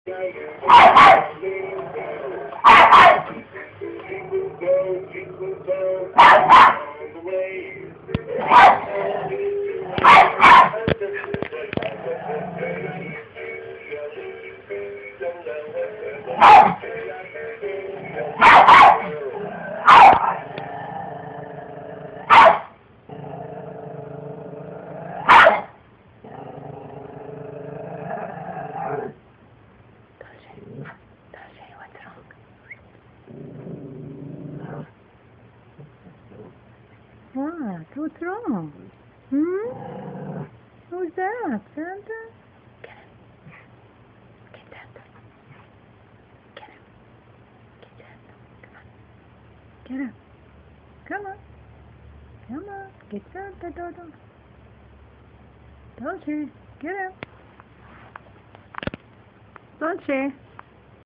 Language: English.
Dolce, what's wrong? What's wrong? Who's that? Santa? Get him. Get Santa. Get him. Get Santa. Come on. Get him. Come on. Come on. Get Santa, Dodo. Dolce, get him. Dolce.